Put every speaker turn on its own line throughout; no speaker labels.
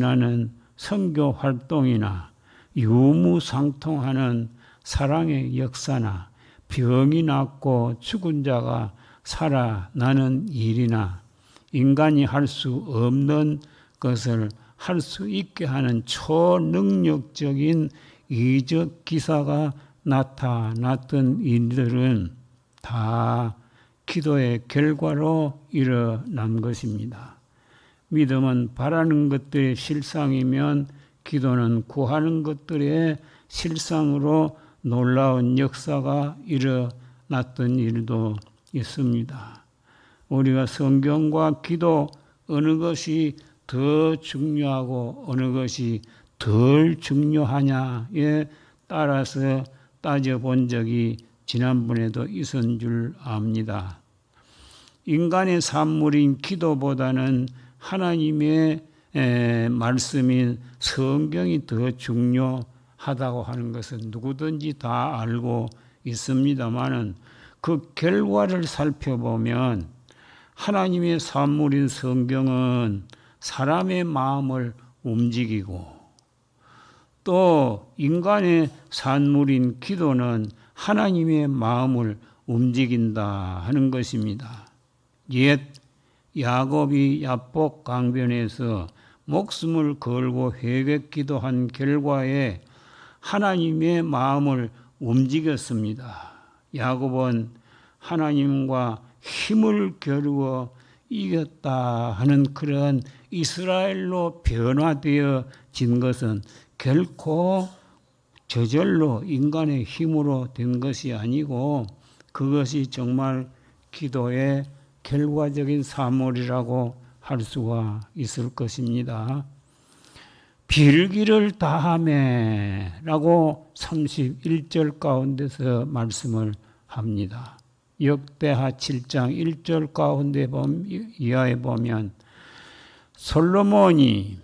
하는 선교 활동이나 유무상통하는 사랑의 역사나 병이 낫고 죽은 자가 살아나는 일이나 인간이 할 수 없는 것을 할 수 있게 하는 초능력적인 이적 기사가 나타났던 일들은 다 기도의 결과로 일어난 것입니다. 믿음은 바라는 것들의 실상이면 기도는 구하는 것들의 실상으로 놀라운 역사가 일어났던 일도 있습니다. 우리가 성경과 기도 어느 것이 더 중요하고 어느 것이 덜 중요하냐에 따라서 따져본 적이 지난번에도 있은 줄 압니다. 인간의 산물인 기도보다는 하나님의 말씀인 성경이 더 중요하다고 하는 것은 누구든지 다 알고 있습니다만은 그 결과를 살펴보면 하나님의 산물인 성경은 사람의 마음을 움직이고 또 인간의 산물인 기도는 하나님의 마음을 움직인다 하는 것입니다. 옛 야곱이 야복 강변에서 목숨을 걸고 회개 기도한 결과에 하나님의 마음을 움직였습니다. 야곱은 하나님과 힘을 겨루어 이겼다 하는 그런 이스라엘로 변화되어진 것은 결코 저절로 인간의 힘으로 된 것이 아니고 그것이 정말 기도의 결과적인 사물이라고 할 수가 있을 것입니다. 빌기를 다하매 라고 31절 가운데서 말씀을 합니다. 역대하 7장 1절 가운데 이하에 보면 솔로몬이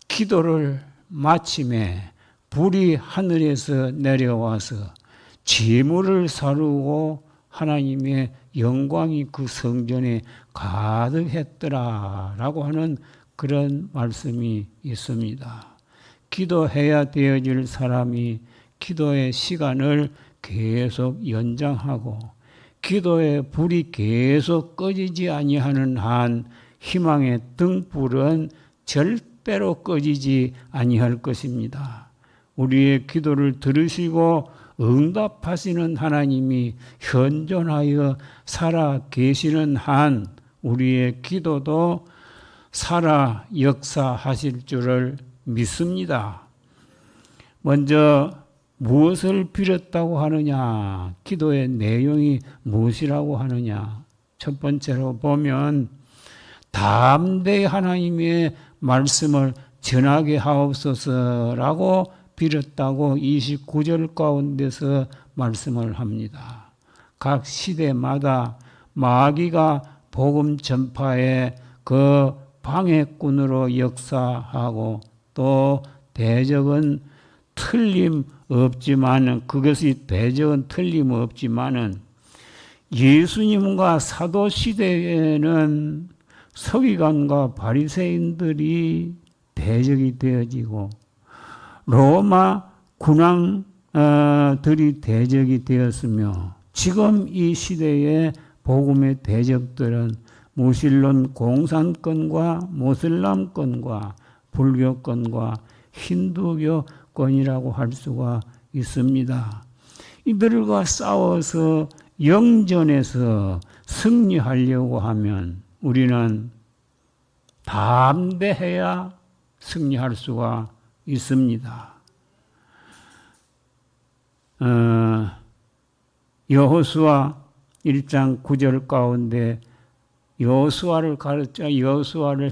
기도를 마침에 불이 하늘에서 내려와서 재물을 사르고 하나님의 영광이 그 성전에 가득했더라 라고 하는 그런 말씀이 있습니다. 기도해야 되어질 사람이 기도의 시간을 계속 연장하고 기도의 불이 계속 꺼지지 아니하는 한 희망의 등불은 절대로 꺼지지 아니할 것입니다. 우리의 기도를 들으시고 응답하시는 하나님이 현존하여 살아 계시는 한 우리의 기도도 살아 역사하실 줄을 믿습니다. 먼저 무엇을 빌었다고 하느냐? 기도의 내용이 무엇이라고 하느냐? 첫 번째로 보면 담대히 하나님의 말씀을 전하게 하옵소서라고 빌었다고 29절 가운데서 말씀을 합니다. 각 시대마다 마귀가 복음 전파에 그 방해꾼으로 역사하고 또 대적은 틀림없지만은 그것이 대적은 틀림없지만은 예수님과 사도 시대에는 서기관과 바리새인들이 대적이 되어지고 로마 군왕들이 대적이 되었으며 지금 이 시대의 복음의 대적들은 무신론 공산권과 모슬람권과 불교권과 힌두교권이라고 할 수가 있습니다. 이들과 싸워서 영전에서 승리하려고 하면 우리는 담대해야 승리할 수가 있습니다. 여호수아 1장 9절 가운데 여호수아를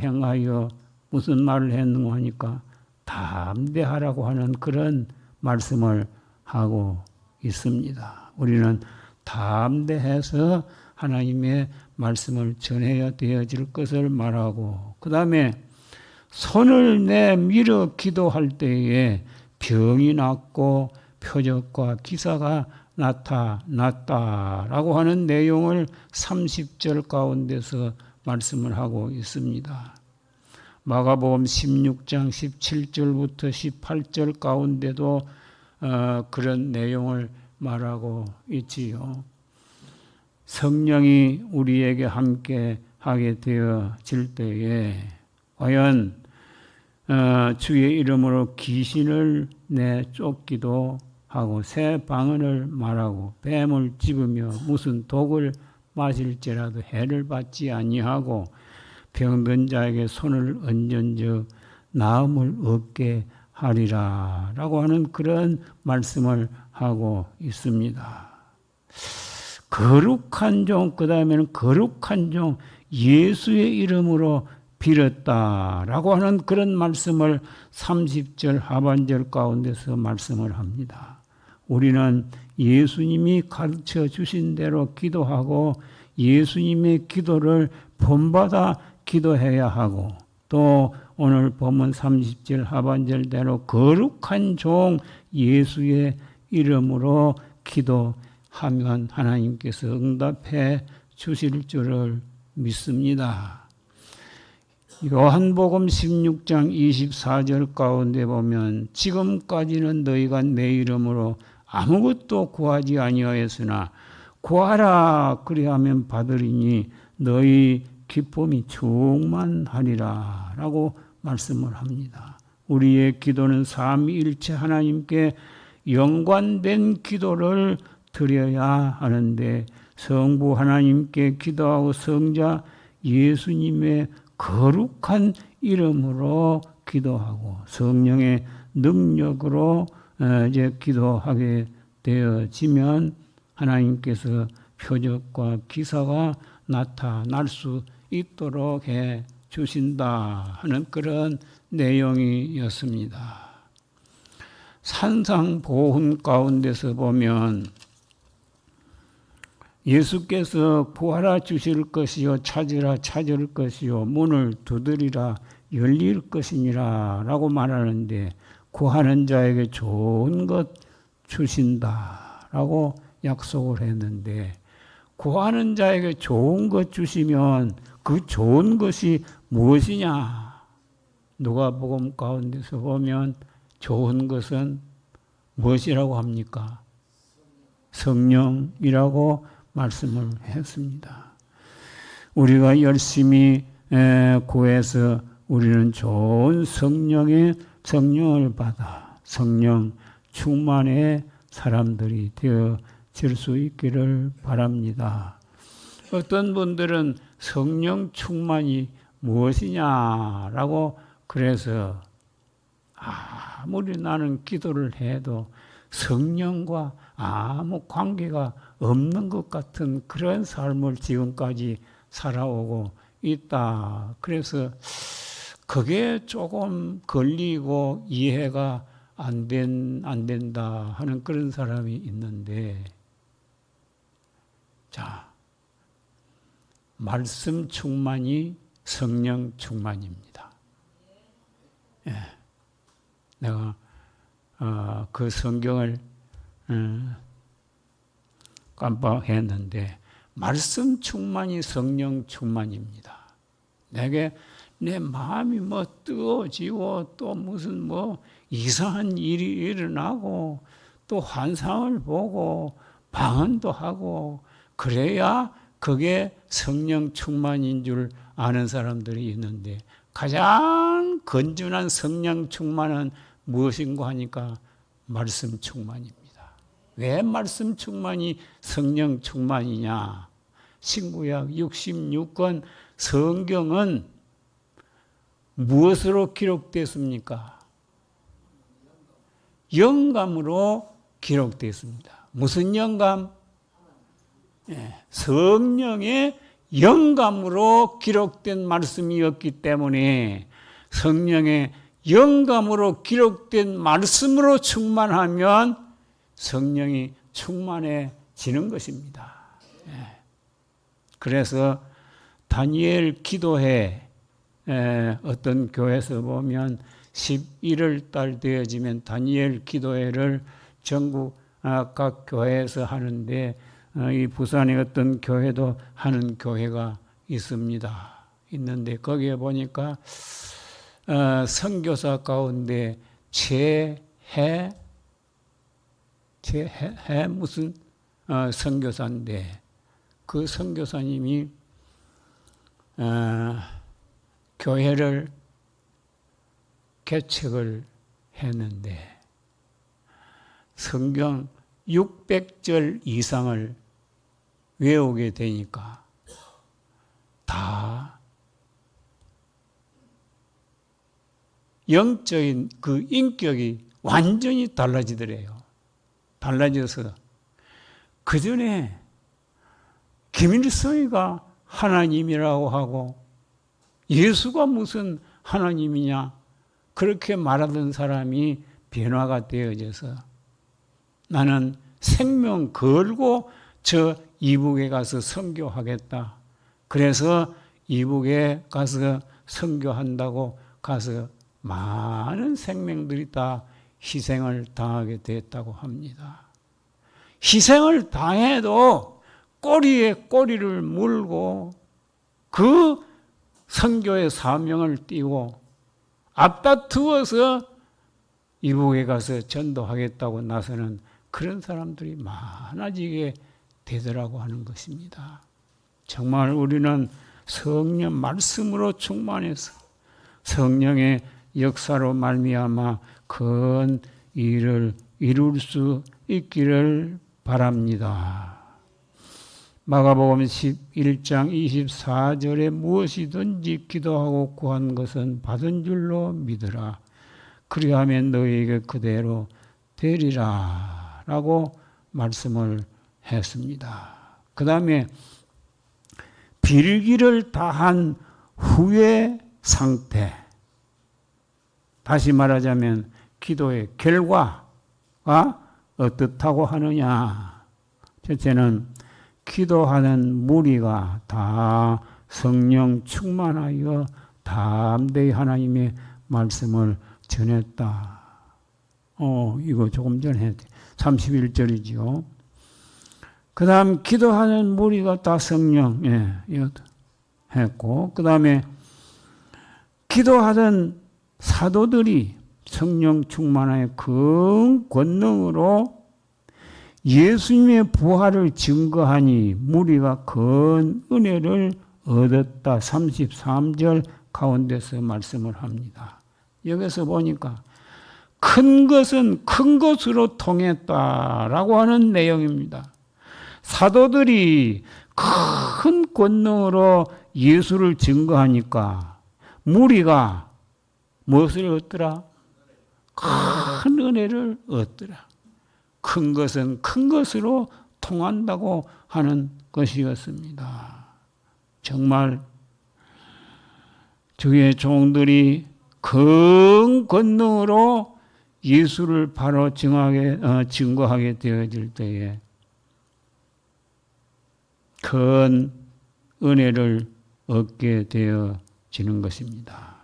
향하여 무슨 말을 했는가 하니까 담대하라고 하는 그런 말씀을 하고 있습니다. 우리는 담대해서 하나님의 말씀을 전해야 되어질 것을 말하고 그 다음에 손을 내밀어 기도할 때에 병이 낫고 표적과 기사가 나타났다라고 하는 내용을 30절 가운데서 말씀을 하고 있습니다. 마가복음 16장 17절부터 18절 가운데도 그런 내용을 말하고 있지요. 성령이 우리에게 함께 하게 되어질 때에 과연 주의 이름으로 귀신을 내쫓기도 하고 새 방언을 말하고 뱀을 집으며 무슨 독을 마실지라도 해를 받지 아니하고 병든 자에게 손을 얹은즉 나음을 얻게 하리라 라고 하는 그런 말씀을 하고 있습니다. 거룩한 종, 그 다음에는 거룩한 종 예수의 이름으로 빌었다라고 하는 그런 말씀을 30절 하반절 가운데서 말씀을 합니다. 우리는 예수님이 가르쳐 주신 대로 기도하고 예수님의 기도를 본받아 기도해야 하고 또 오늘 본문 30절 하반절대로 거룩한 종 예수의 이름으로 기도하면 하나님께서 응답해 주실 줄을 믿습니다. 요한복음 16장 24절 가운데 보면 지금까지는 너희가 내 이름으로 아무것도 구하지 아니하였으나 구하라 그리하면 받으리니 너희 기쁨이 충만하리라 라고 말씀을 합니다. 우리의 기도는 삼위일체 하나님께 연관된 기도를 드려야 하는데 성부 하나님께 기도하고 성자 예수님의 거룩한 이름으로 기도하고 성령의 능력으로 이제 기도하게 되어지면 하나님께서 표적과 기사가 나타날 수 있도록 해 주신다 하는 그런 내용이었습니다. 산상보훈 가운데서 보면 예수께서 구하라 주실 것이요 찾으라 찾을 것이요 문을 두드리라 열릴 것이니라 라고 말하는데 구하는 자에게 좋은 것 주신다 라고 약속을 했는데 구하는 자에게 좋은 것 주시면 그 좋은 것이 무엇이냐? 누가복음 가운데서 보면 좋은 것은 무엇이라고 합니까? 성령이라고 말씀을 했습니다. 우리가 열심히 구해서 우리는 좋은 성령을 받아 성령 충만의 사람들이 되어질 수 있기를 바랍니다. 어떤 분들은 성령 충만이 무엇이냐라고 그래서 아무리 나는 기도를 해도 성령과 아무 관계가 없는 것 같은 그런 삶을 지금까지 살아오고 있다. 그래서 그게 조금 걸리고 이해가 안 된다 하는 그런 사람이 있는데, 자, 말씀 충만이 성령 충만입니다. 예. 내가 그 성경을 깜빡했는데 말씀 충만이 성령 충만입니다. 내게 내 마음이 뭐 뜨거워지고 또 무슨 뭐 이상한 일이 일어나고 또 환상을 보고 방언도 하고 그래야 그게 성령 충만인 줄 아는 사람들이 있는데 가장 건전한 성령 충만은 무엇인가 하니까 말씀 충만입니다. 왜 말씀 충만이 성령 충만이냐? 신구약 66권 성경은 무엇으로 기록됐습니까? 영감으로 기록됐습니다. 무슨 영감? 성령의 영감으로 기록된 말씀이었기 때문에 성령의 영감으로 기록된 말씀으로 충만하면 성령이 충만해지는 것입니다. 그래서 다니엘 기도회 어떤 교회에서 보면 11월 달 되어지면 다니엘 기도회를 전국 각 교회에서 하는데 이 부산의 어떤 교회도 하는 교회가 있습니다. 있는데 거기에 보니까 선교사 가운데 최해 무슨 선교사인데 그 선교사님이 교회를 개척을 했는데 성경 600절 이상을 외우게 되니까 다 영적인 그 인격이 완전히 달라지더래요. 달라져서 그 전에 김일성이가 하나님이라고 하고 예수가 무슨 하나님이냐 그렇게 말하던 사람이 변화가 되어져서 나는 생명 걸고 저 이북에 가서 선교하겠다. 그래서 이북에 가서 선교한다고 가서 많은 생명들이 다 희생을 당하게 됐다고 합니다. 희생을 당해도 꼬리에 꼬리를 물고 그 선교의 사명을 띠고 앞다투어서 이북에 가서 전도하겠다고 나서는 그런 사람들이 많아지게 되더라고 하는 것입니다. 정말 우리는 성령 말씀으로 충만해서 성령의 역사로 말미암아 큰 일을 이룰 수 있기를 바랍니다. 마가복음 11장 24절에 무엇이든지 기도하고 구한 것은 받은 줄로 믿으라. 그리하면 너희에게 그대로 되리라 라고 말씀을 했습니다. 그 다음에 빌기를 다한 후의 상태, 다시 말하자면 기도의 결과가 어떻다고 하느냐. 첫째는 기도하는 무리가 다 성령 충만하여 담대히 하나님의 말씀을 전했다. 이거 조금 전에 했대. 31절이지요. 그 다음 기도하는 무리가 다 성령 했고 그 다음에 기도하던 사도들이 성령 충만의 큰 권능으로 예수님의 부활을 증거하니 무리가 큰 은혜를 얻었다. 33절 가운데서 말씀을 합니다. 여기서 보니까 큰 것은 큰 것으로 통했다라고 하는 내용입니다. 사도들이 큰 권능으로 예수를 증거하니까 무리가 무엇을 얻더라? 큰 은혜를 얻더라. 큰 것은 큰 것으로 통한다고 하는 것이었습니다. 정말 주의 종들이 큰 권능으로 예수를 바로 증거하게 되어질 때에 큰 은혜를 얻게 되어지는 것입니다.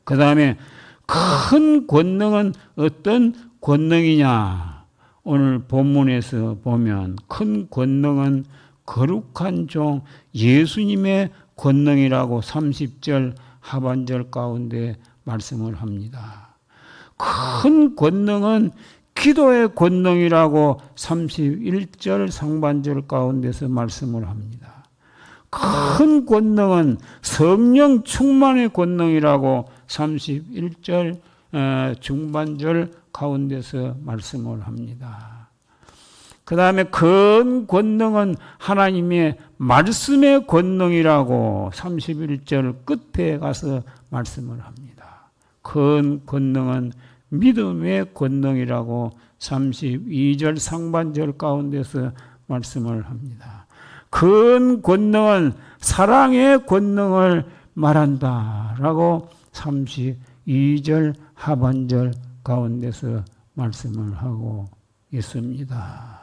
그 다음에 큰 권능은 어떤 권능이냐? 오늘 본문에서 보면 큰 권능은 거룩한 종 예수님의 권능이라고 30절 하반절 가운데 말씀을 합니다. 큰 권능은 기도의 권능이라고 31절 상반절 가운데서 말씀을 합니다. 큰 권능은 성령 충만의 권능이라고 31절 중반절 가운데서 말씀을 합니다. 그 다음에 큰 권능은 하나님의 말씀의 권능이라고 31절 끝에 가서 말씀을 합니다. 큰 권능은 믿음의 권능이라고 32절 상반절 가운데서 말씀을 합니다. 큰 권능은 사랑의 권능을 말한다라고 32절 하반절 가운데서 말씀을 하고 있습니다.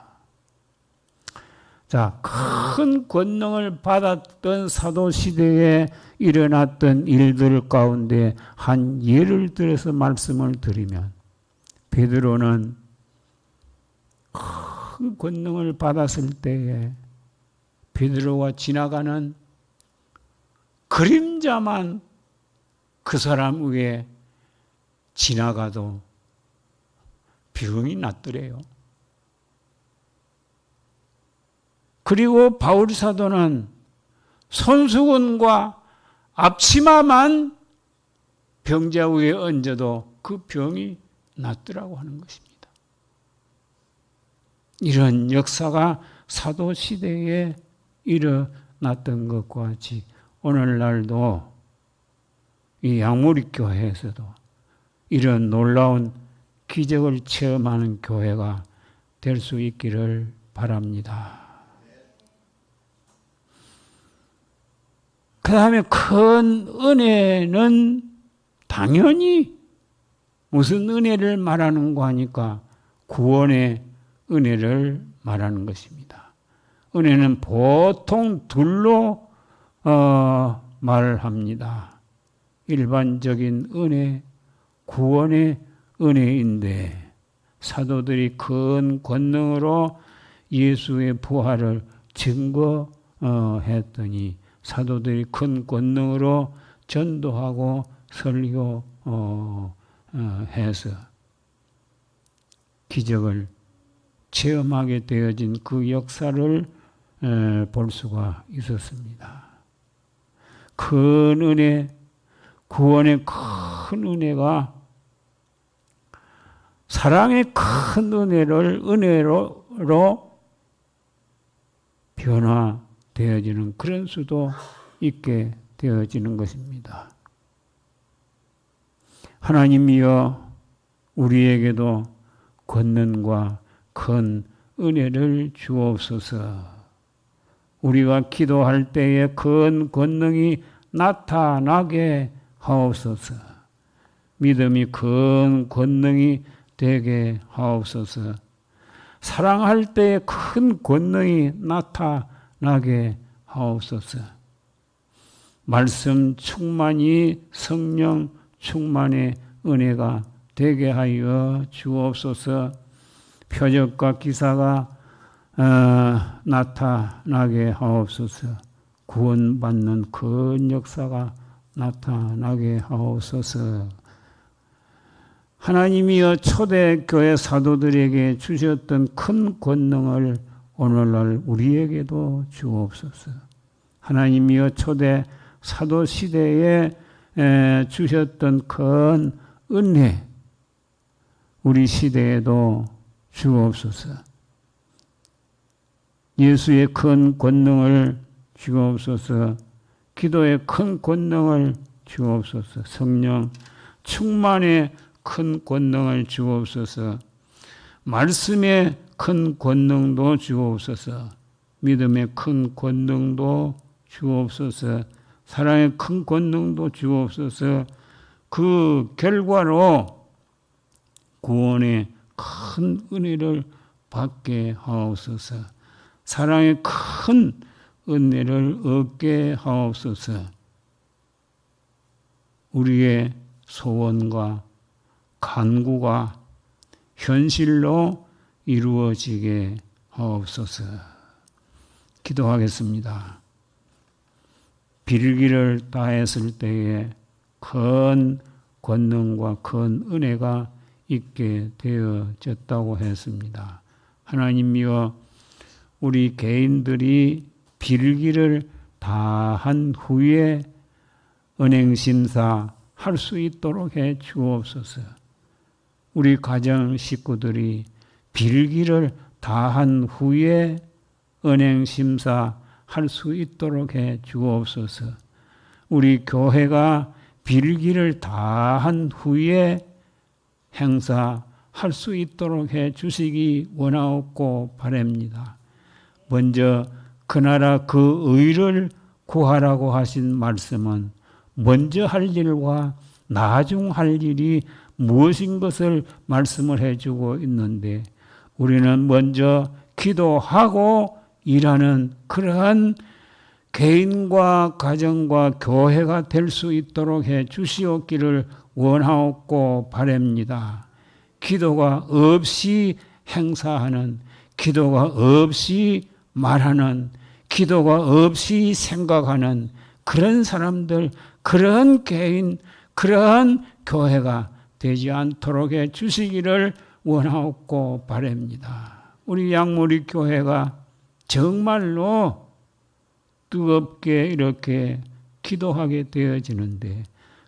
자, 큰 권능을 받았던 사도시대에 일어났던 일들 가운데 한 예를 들어서 말씀을 드리면 베드로는 큰 권능을 받았을 때에 베드로가 지나가는 그림자만 그 사람 위에 지나가도 병이 낫더래요. 그리고 바울 사도는 손수건과 앞치마만 병자 위에 얹어도 그 병이 낫더라고 하는 것입니다. 이런 역사가 사도 시대에 일어났던 것과 같이 오늘날도 이 양무리 교회에서도 이런 놀라운 기적을 체험하는 교회가 될 수 있기를 바랍니다. 그 다음에 큰 은혜는 당연히 무슨 은혜를 말하는가 하니까 구원의 은혜를 말하는 것입니다. 은혜는 보통 둘로 말합니다. 일반적인 은혜, 구원의 은혜인데 사도들이 큰 권능으로 예수의 부활을 증거했더니 사도들이 큰 권능으로 전도하고 설교해서 기적을 체험하게 되어진 그 역사를 볼 수가 있었습니다. 큰 은혜, 구원의 큰 은혜가 사랑의 큰 은혜로 변화되어지는 그런 수도 있게 되어지는 것입니다. 하나님이여 우리에게도 권능과 큰 은혜를 주옵소서. 우리가 기도할 때에 큰 권능이 나타나게 하옵소서. 믿음이 큰 권능이 되게 하옵소서. 사랑할 때에 큰 권능이 나타나게 하옵소서. 말씀 충만이 성령 충만의 은혜가 되게 하여 주옵소서. 표적과 기사가 나타나게 하옵소서. 구원받는 큰 역사가 나타나게 하옵소서. 하나님이여 초대교회 사도들에게 주셨던 큰 권능을 오늘날 우리에게도 주옵소서. 하나님이여 초대 사도 시대에 주셨던 큰 은혜 우리 시대에도 주옵소서. 예수의 큰 권능을 주옵소서. 기도의 큰 권능을 주옵소서. 성령 충만의 큰 권능을 주옵소서. 말씀의 큰 권능도 주옵소서. 믿음의 큰 권능도 주옵소서. 사랑의 큰 권능도 주옵소서. 그 결과로 구원의 큰 은혜를 받게 하옵소서. 사랑의 큰 은혜를 얻게 하옵소서. 우리의 소원과 간구가 현실로 이루어지게 하옵소서. 기도하겠습니다. 빌기를 다했을 때에 큰 권능과 큰 은혜가 있게 되어졌다고 했습니다. 하나님이여 우리 개인들이 빌기를 다한 후에 은행심사 할 수 있도록 해 주옵소서. 우리 가정 식구들이 빌기를 다한 후에 은행심사 할 수 있도록 해 주옵소서. 우리 교회가 빌기를 다한 후에 행사할 수 있도록 해 주시기 원하옵고 바랍니다. 먼저 그 나라 그 의를 구하라고 하신 말씀은 먼저 할 일과 나중 할 일이 무엇인 것을 말씀을 해주고 있는데 우리는 먼저 기도하고 일하는 그러한 개인과 가정과 교회가 될 수 있도록 해 주시옵기를 원하옵고 바랍니다. 기도가 없이 행사하는, 기도가 없이 말하는, 기도가 없이 생각하는 그런 사람들, 그런 개인, 그러한 교회가 되지 않도록 해 주시기를 원하옵고 바랍니다. 우리 양무리 교회가 정말로 뜨겁게 이렇게 기도하게 되어지는데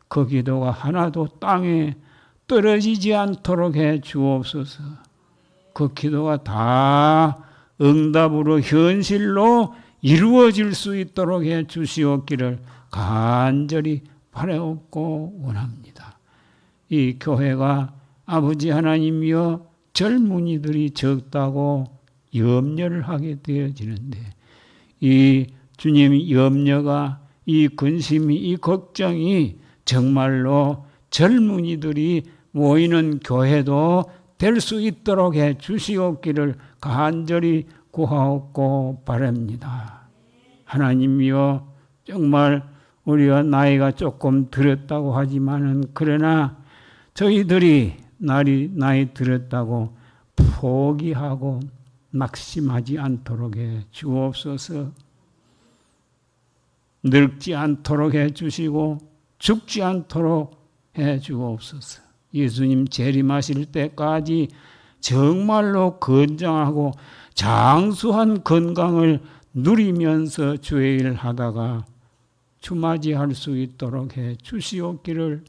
그 기도가 하나도 땅에 떨어지지 않도록 해 주옵소서. 그 기도가 다 응답으로 현실로 이루어질 수 있도록 해 주시옵기를 간절히 바라옵고 원합니다. 이 교회가 아버지 하나님이여 젊은이들이 적다고 염려를 하게 되어지는데 이 주님 염려가 이 근심이 이 걱정이 정말로 젊은이들이 모이는 교회도 될 수 있도록 해 주시옵기를 간절히 구하옵고 바랍니다. 하나님이여 정말 우리가 나이가 조금 들었다고 하지만은 그러나 저희들이 나이 들었다고 포기하고 낙심하지 않도록 해 주옵소서. 늙지 않도록 해 주시고 죽지 않도록 해 주옵소서. 예수님 재림하실 때까지 정말로 건장하고 장수한 건강을 누리면서 주의 일을 하다가 주맞이할 수 있도록 해 주시옵기를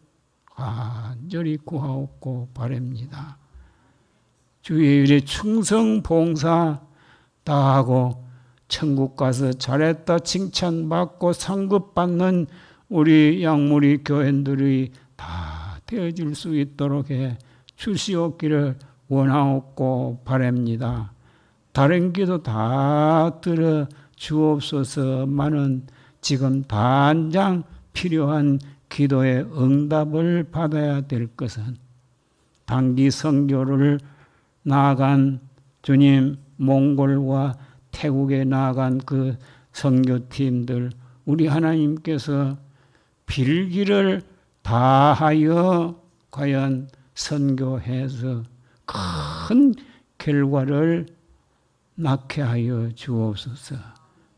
간절히 구하옵고 바랍니다. 주의 일에 충성 봉사 다하고 천국 가서 잘했다 칭찬받고 상급받는 우리 양무리 교인들이 다 되어질 수 있도록 해 주시옵기를 원하옵고 바랍니다. 다른 기도 다 들어 주옵소서만은 지금 당장 필요한 기도의 응답을 받아야 될 것은 단기 선교를 나아간 주님 몽골과 태국에 나아간 그 선교팀들 우리 하나님께서 빌기를 다하여 과연 선교해서 큰 결과를 낳게 하여 주옵소서.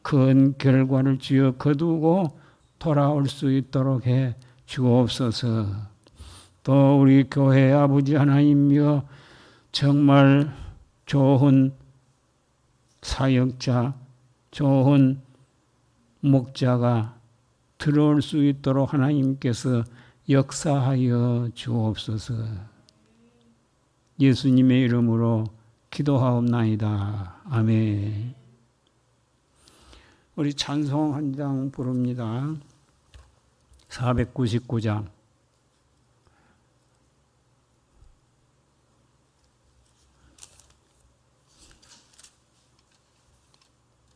큰 결과를 주어 거두고 돌아올 수 있도록 해 주옵소서. 또 우리 교회 아버지 하나님이여 정말 좋은 사역자, 좋은 목자가 들어올 수 있도록 하나님께서 역사하여 주옵소서. 예수님의 이름으로 기도하옵나이다. 아멘. 우리 찬송 한 장 부릅니다. 499장.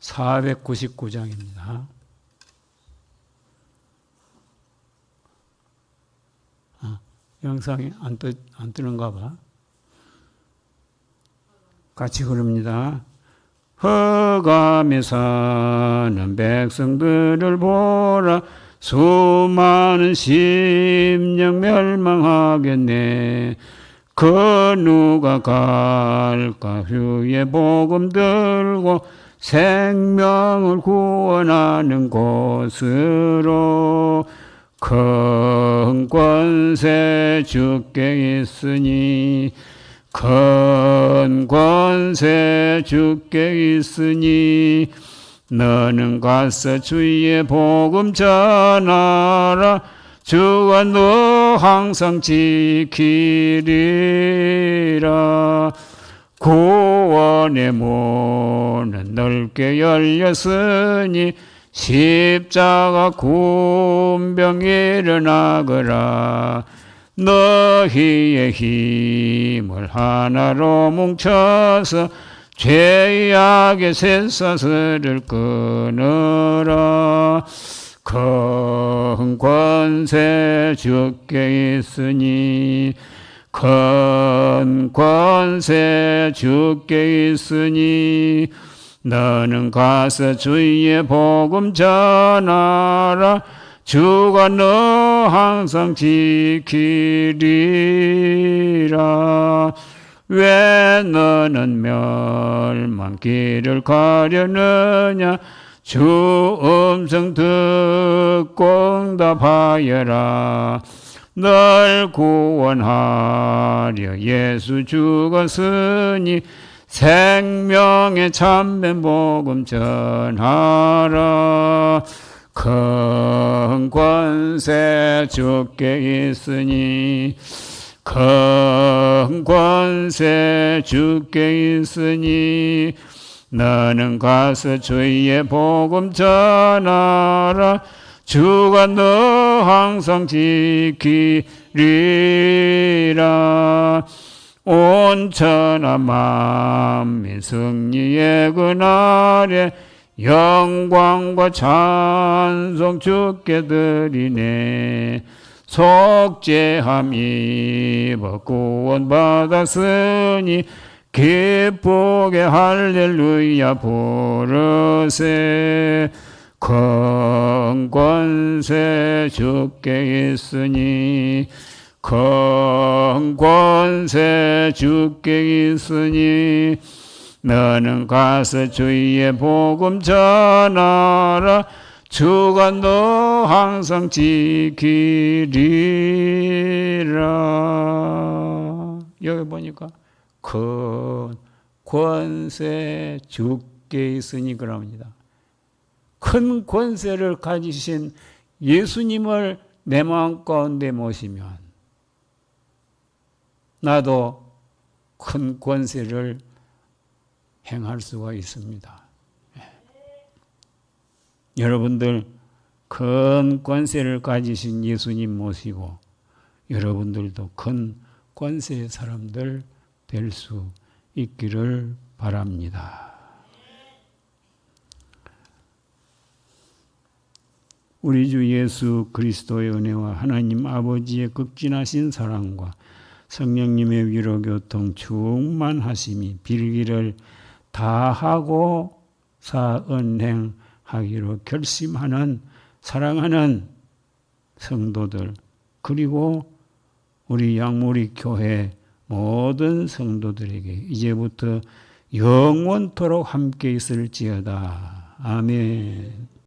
499장입니다. 영상이 안 뜨는가 봐. 같이 부릅니다. 흑암에 사는 백성들을 보라. 수많은 심령 멸망하겠네. 그 누가 갈까 주의 복음 들고 생명을 구원하는 곳으로. 큰 권세 주께 있으니 큰 권세 주께 있으니 너는 가서 주의 복음 전하라. 주가 너 항상 지키리라. 구원의 문은 넓게 열렸으니 십자가 군병 일어나거라. 너희의 힘을 하나로 뭉쳐서 죄악의 쇠사슬을 끊어라. 큰 권세 주께 있으니 큰 권세 주께 있으니 너는 가서 주의 복음 전하라. 주가 너 항상 지키리라. 왜 너는 멸망길을 가려느냐. 주 음성 듣고 응답하여라. 널 구원하려 예수 죽었으니 생명의 참된 복음 전하라. 큰 권세 주께 있으니 큰 권세 주께 있으니 너는 가서 주의 복음 전하라. 주가 너 항상 지키리라. 온 천하 만민 승리의 그날에 영광과 찬송 주께 드리네. 속죄함 입어 구원 받았으니 기쁘게 할렐루야 부르세. 큰 권세 주께 있으니 큰 권세 주께 있으니 너는 가서 주의 복음 전하라. 주가 너 항상 지키리라. 여기 보니까 큰 권세 주께 있으니 그럽니다. 큰 권세를 가지신 예수님을 내 마음 가운데 모시면 나도 큰 권세를 행할 수가 있습니다. 여러분들 큰 권세를 가지신 예수님 모시고 여러분들도 큰 권세의 사람들 될 수 있기를 바랍니다. 우리 주 예수 그리스도의 은혜와 하나님 아버지의 극진하신 사랑과 성령님의 위로 교통 충만하심이 빌기를 다하고 사은행하기로 결심하는 사랑하는 성도들 그리고 우리 양무리 교회 모든 성도들에게 이제부터 영원토록 함께 있을지어다. 아멘.